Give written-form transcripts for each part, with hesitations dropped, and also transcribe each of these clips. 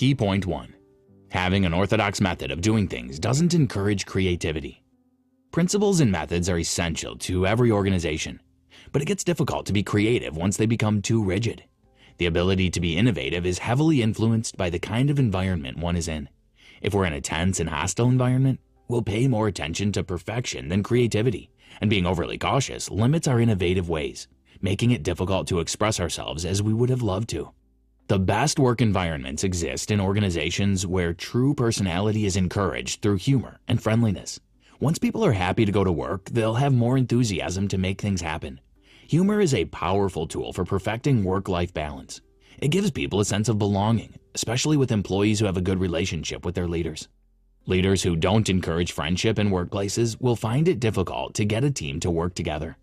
Key point 1. Having an orthodox method of doing things doesn't encourage creativity. Principles and methods are essential to every organization, but it gets difficult to be creative once they become too rigid. The ability to be innovative is heavily influenced by the kind of environment one is in. If we're in a tense and hostile environment, we'll pay more attention to perfection than creativity, and being overly cautious limits our innovative ways, making it difficult to express ourselves as we would have loved to. The best work environments exist in organizations where true personality is encouraged through humor and friendliness. Once people are happy to go to work, they'll have more enthusiasm to make things happen. Humor is a powerful tool for perfecting work-life balance. It gives people a sense of belonging, especially with employees who have a good relationship with their leaders. Leaders who don't encourage friendship in workplaces will find it difficult to get a team to work together.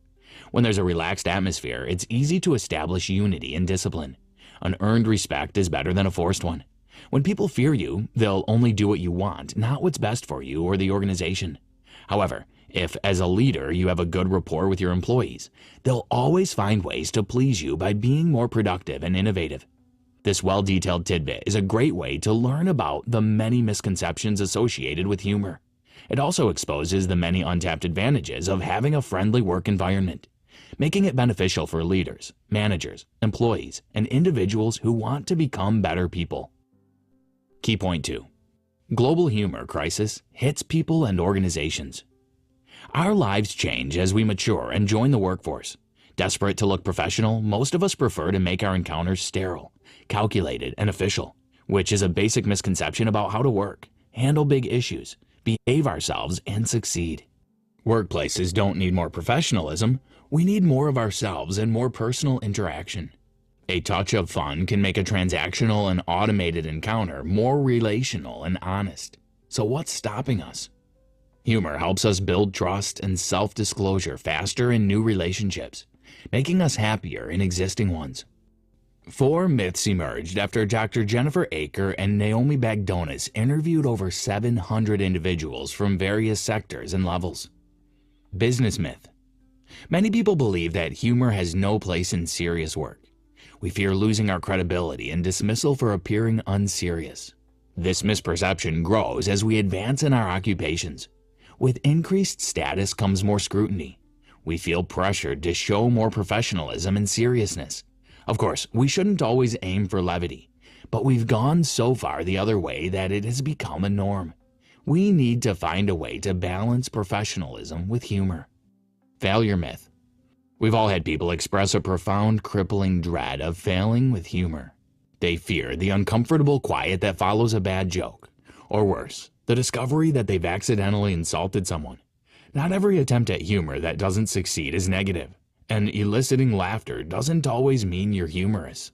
When there's a relaxed atmosphere, it's easy to establish unity and discipline. An earned respect is better than a forced one. When people fear you, they'll only do what you want, not what's best for you or the organization. However, if as a leader you have a good rapport with your employees, they'll always find ways to please you by being more productive and innovative. This well-detailed tidbit is a great way to learn about the many misconceptions associated with humor. It also exposes the many untapped advantages of having a friendly work environment, making it beneficial for leaders, managers, employees, and individuals who want to become better people. Key point 2. Global humor crisis hits people and organizations. Our lives change as we mature and join the workforce. Desperate to look professional, most of us prefer to make our encounters sterile, calculated, and official, which is a basic misconception about how to work, handle big issues, behave ourselves, and succeed. Workplaces don't need more professionalism. We need more of ourselves and more personal interaction. A touch of fun can make a transactional and automated encounter more relational and honest. So what's stopping us? Humor helps us build trust and self-disclosure faster in new relationships, making us happier in existing ones. 4 myths emerged after Dr. Jennifer Aaker and Naomi Bagdonas interviewed over 700 individuals from various sectors and levels. Business myth. Many people believe that humor has no place in serious work. We fear losing our credibility and dismissal for appearing unserious. This misperception grows as we advance in our occupations. With increased status comes more scrutiny. We feel pressured to show more professionalism and seriousness. Of course, we shouldn't always aim for levity, but we've gone so far the other way that it has become a norm. We need to find a way to balance professionalism with humor. Failure myth. We've all had people express a profound, crippling dread of failing with humor. They fear the uncomfortable quiet that follows a bad joke, or worse, the discovery that they've accidentally insulted someone. Not every attempt at humor that doesn't succeed is negative, and eliciting laughter doesn't always mean you're humorous.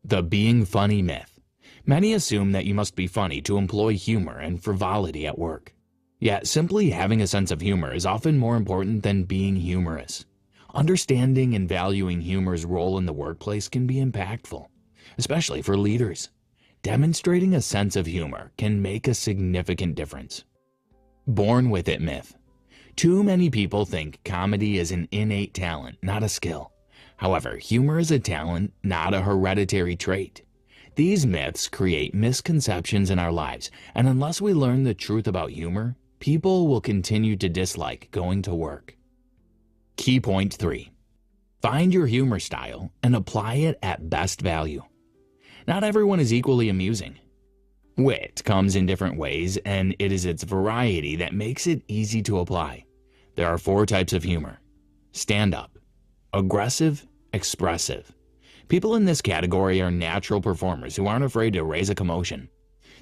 The being funny myth. Many assume that you must be funny to employ humor and frivolity at work. Yet simply having a sense of humor is often more important than being humorous. Understanding and valuing humor's role in the workplace can be impactful, especially for leaders. Demonstrating a sense of humor can make a significant difference. Born with it myth. Too many people think comedy is an innate talent, not a skill. However, humor is a talent, not a hereditary trait. These myths create misconceptions in our lives, and unless we learn the truth about humor, people will continue to dislike going to work. Key point 3. Find your humor style and apply it at best value. Not everyone is equally amusing. Wit comes in different ways, and it is its variety that makes it easy to apply. There are 4 types of humor. Stand-up, aggressive, expressive. People in this category are natural performers who aren't afraid to raise a commotion.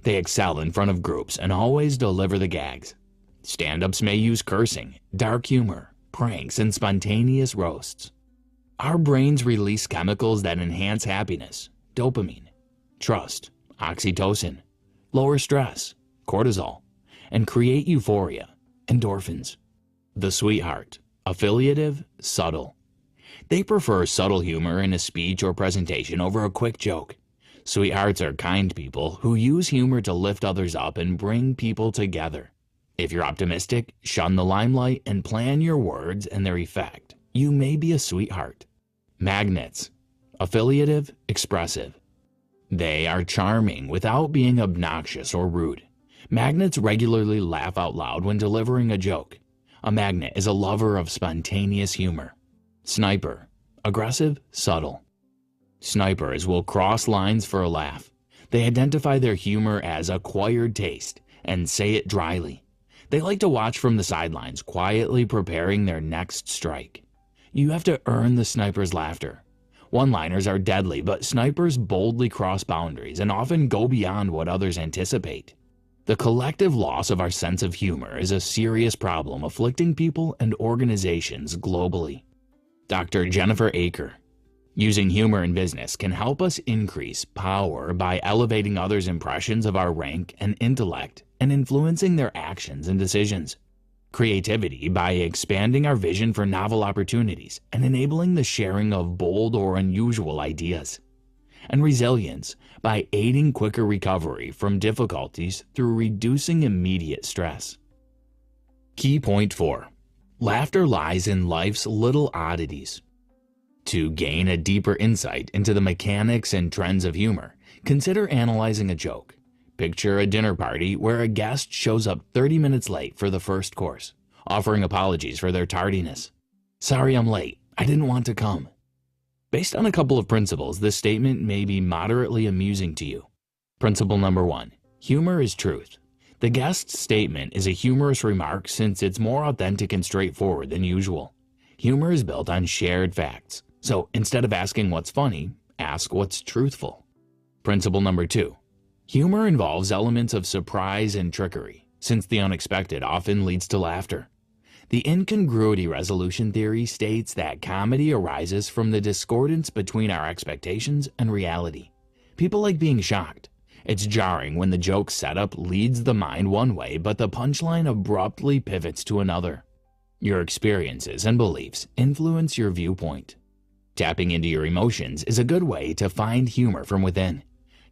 They excel in front of groups and always deliver the gags. Stand-ups may use cursing, dark humor, pranks, and spontaneous roasts. Our brains release chemicals that enhance happiness, dopamine, trust, oxytocin, lower stress, cortisol, and create euphoria, endorphins. The sweetheart, affiliative, subtle. They prefer subtle humor in a speech or presentation over a quick joke. Sweethearts are kind people who use humor to lift others up and bring people together. If you're optimistic, shun the limelight and plan your words and their effect. You may be a sweetheart. Magnets, affiliative, expressive. They are charming without being obnoxious or rude. Magnets regularly laugh out loud when delivering a joke. A magnet is a lover of spontaneous humor. Sniper, aggressive, subtle. Snipers will cross lines for a laugh. They identify their humor as acquired taste and say it dryly. They like to watch from the sidelines, quietly preparing their next strike. You have to earn the sniper's laughter. One-liners are deadly, but snipers boldly cross boundaries and often go beyond what others anticipate. The collective loss of our sense of humor is a serious problem afflicting people and organizations globally. Dr. Jennifer Aaker. Using humor in business can help us increase power by elevating others' impressions of our rank and intellect and influencing their actions and decisions. Creativity by expanding our vision for novel opportunities and enabling the sharing of bold or unusual ideas. And resilience by aiding quicker recovery from difficulties through reducing immediate stress. Key point 4. Laughter lies in life's little oddities. To gain a deeper insight into the mechanics and trends of humor, consider analyzing a joke. Picture a dinner party where a guest shows up 30 minutes late for the first course, offering apologies for their tardiness. "Sorry I'm late, I didn't want to come." Based on a couple of principles, this statement may be moderately amusing to you. Principle number 1. Humor is truth. The guest's statement is a humorous remark since it's more authentic and straightforward than usual. Humor is built on shared facts, so instead of asking what's funny, ask what's truthful. Principle number 2. Humor involves elements of surprise and trickery, since the unexpected often leads to laughter. The incongruity resolution theory states that comedy arises from the discordance between our expectations and reality. People like being shocked. It's jarring when the joke setup leads the mind one way, but the punchline abruptly pivots to another. Your experiences and beliefs influence your viewpoint. Tapping into your emotions is a good way to find humor from within.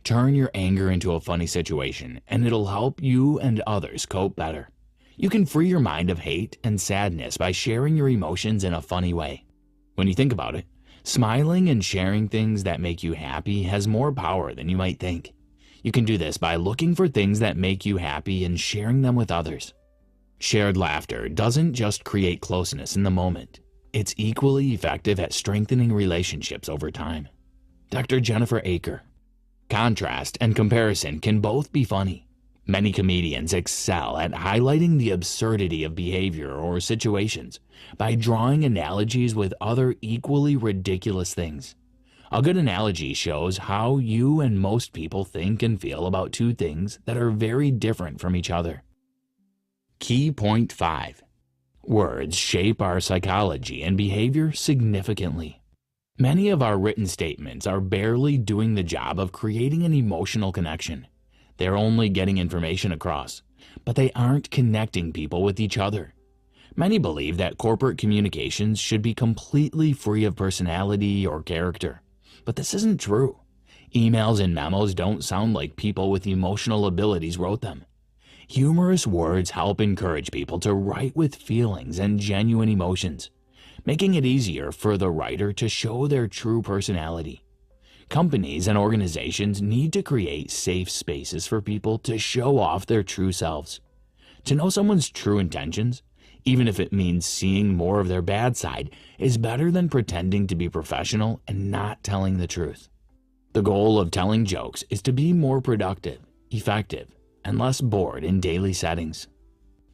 Turn your anger into a funny situation, and it'll help you and others cope better. You can free your mind of hate and sadness by sharing your emotions in a funny way. When you think about it, smiling and sharing things that make you happy has more power than you might think. You can do this by looking for things that make you happy and sharing them with others. Shared laughter doesn't just create closeness in the moment. It's equally effective at strengthening relationships over time. Dr. Jennifer Aaker. Contrast and comparison can both be funny. Many comedians excel at highlighting the absurdity of behavior or situations by drawing analogies with other equally ridiculous things. A good analogy shows how you and most people think and feel about two things that are very different from each other. Key point 5. Words shape our psychology and behavior significantly. Many of our written statements are barely doing the job of creating an emotional connection. They're only getting information across, but they aren't connecting people with each other. Many believe that corporate communications should be completely free of personality or character, but this isn't true. Emails and memos don't sound like people with emotional abilities wrote them. Humorous words help encourage people to write with feelings and genuine emotions, making it easier for the writer to show their true personality. Companies and organizations need to create safe spaces for people to show off their true selves. To know someone's true intentions, even if it means seeing more of their bad side, is better than pretending to be professional and not telling the truth. The goal of telling jokes is to be more productive, effective, and less bored in daily settings.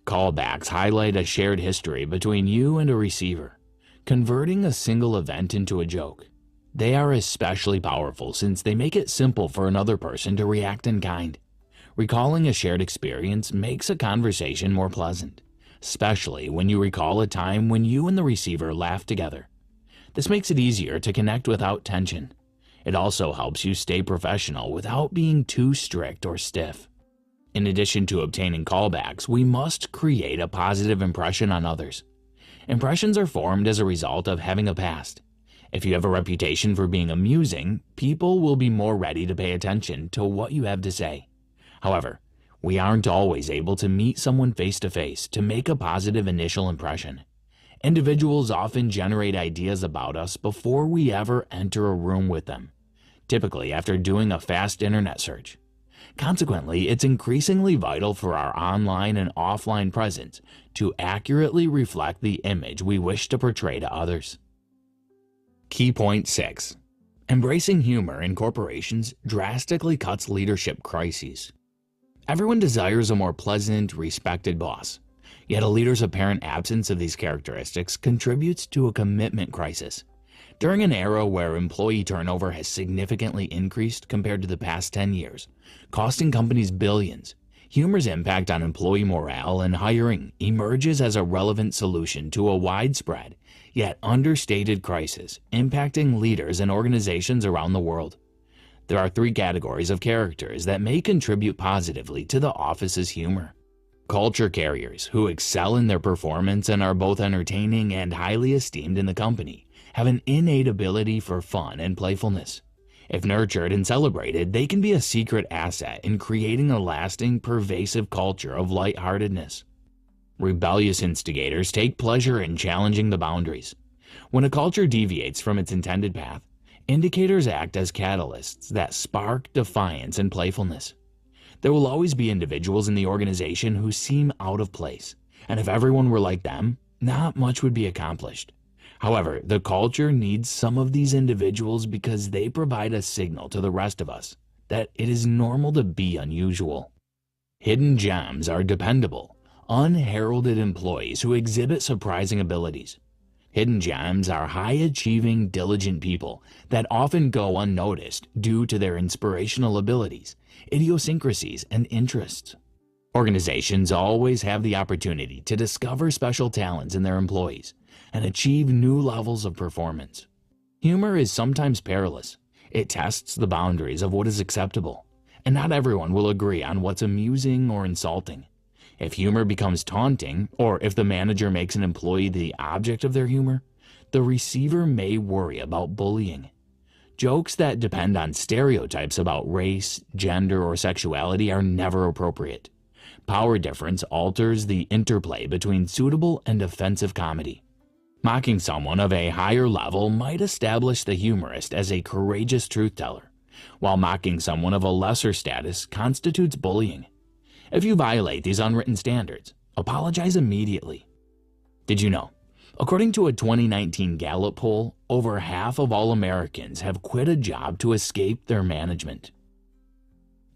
Callbacks highlight a shared history between you and a receiver, converting a single event into a joke. They are especially powerful since they make it simple for another person to react in kind. Recalling a shared experience makes a conversation more pleasant, especially when you recall a time when you and the receiver laughed together. This makes it easier to connect without tension. It also helps you stay professional without being too strict or stiff. In addition to obtaining callbacks, we must create a positive impression on others. Impressions are formed as a result of having a past. If you have a reputation for being amusing, people will be more ready to pay attention to what you have to say. However, we aren't always able to meet someone face-to-face to make a positive initial impression. Individuals often generate ideas about us before we ever enter a room with them. typically after doing a fast internet search. Consequently, it's increasingly vital for our online and offline presence to accurately reflect the image we wish to portray to others. Key point 6. Embracing humor in corporations drastically cuts leadership crises. Everyone desires a more pleasant, respected boss, yet a leader's apparent absence of these characteristics contributes to a commitment crisis. During an era where employee turnover has significantly increased compared to the past 10 years, costing companies billions, humor's impact on employee morale and hiring emerges as a relevant solution to a widespread, yet understated crisis impacting leaders and organizations around the world. There are 3 categories of characters that may contribute positively to the office's humor. Culture carriers, who excel in their performance and are both entertaining and highly esteemed in the company, have an innate ability for fun and playfulness. If nurtured and celebrated, they can be a secret asset in creating a lasting, pervasive culture of lightheartedness. Rebellious instigators take pleasure in challenging the boundaries. When a culture deviates from its intended path, indicators act as catalysts that spark defiance and playfulness. There will always be individuals in the organization who seem out of place, and if everyone were like them, not much would be accomplished. However, the culture needs some of these individuals because they provide a signal to the rest of us that it is normal to be unusual. Hidden gems are dependable, unheralded employees who exhibit surprising abilities. Hidden gems are high-achieving, diligent people that often go unnoticed due to their inspirational abilities, idiosyncrasies, and interests. Organizations always have the opportunity to discover special talents in their employees and achieve new levels of performance. Humor is sometimes perilous. It tests the boundaries of what is acceptable, and not everyone will agree on what's amusing or insulting. If humor becomes taunting, or if the manager makes an employee the object of their humor, the receiver may worry about bullying. Jokes that depend on stereotypes about race, gender, or sexuality are never appropriate. Power difference alters the interplay between suitable and offensive comedy. Mocking someone of a higher level might establish the humorist as a courageous truth-teller, while mocking someone of a lesser status constitutes bullying. If you violate these unwritten standards, apologize immediately. Did you know? According to a 2019 Gallup poll, over half of all Americans have quit a job to escape their management.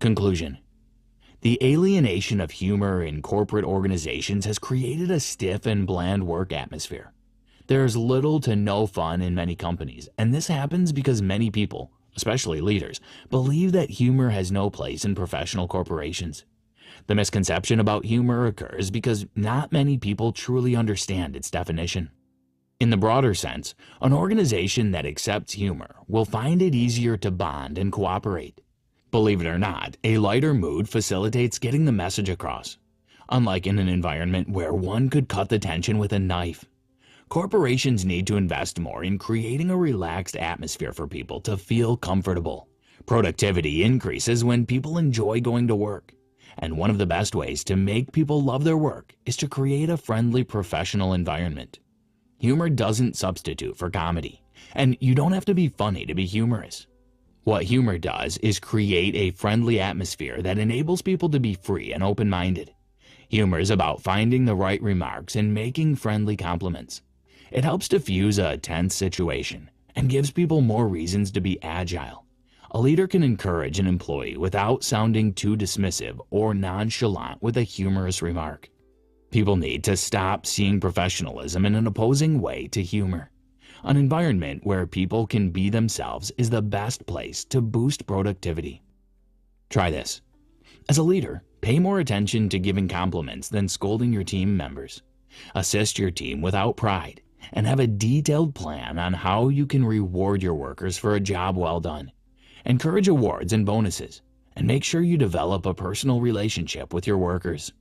Conclusion. The alienation of humor in corporate organizations has created a stiff and bland work atmosphere. There's little to no fun in many companies, and this happens because many people, especially leaders, believe that humor has no place in professional corporations. The misconception about humor occurs because not many people truly understand its definition. In the broader sense, an organization that accepts humor will find it easier to bond and cooperate. Believe it or not, a lighter mood facilitates getting the message across, unlike in an environment where one could cut the tension with a knife. Corporations need to invest more in creating a relaxed atmosphere for people to feel comfortable. Productivity increases when people enjoy going to work, and one of the best ways to make people love their work is to create a friendly professional environment. Humor doesn't substitute for comedy, and you don't have to be funny to be humorous. What humor does is create a friendly atmosphere that enables people to be free and open-minded. Humor is about finding the right remarks and making friendly compliments. It helps diffuse a tense situation and gives people more reasons to be agile. A leader can encourage an employee without sounding too dismissive or nonchalant with a humorous remark. People need to stop seeing professionalism in an opposing way to humor. An environment where people can be themselves is the best place to boost productivity. Try this. As a leader, pay more attention to giving compliments than scolding your team members. Assist your team without pride, and have a detailed plan on how you can reward your workers for a job well done. Encourage awards and bonuses, and make sure you develop a personal relationship with your workers.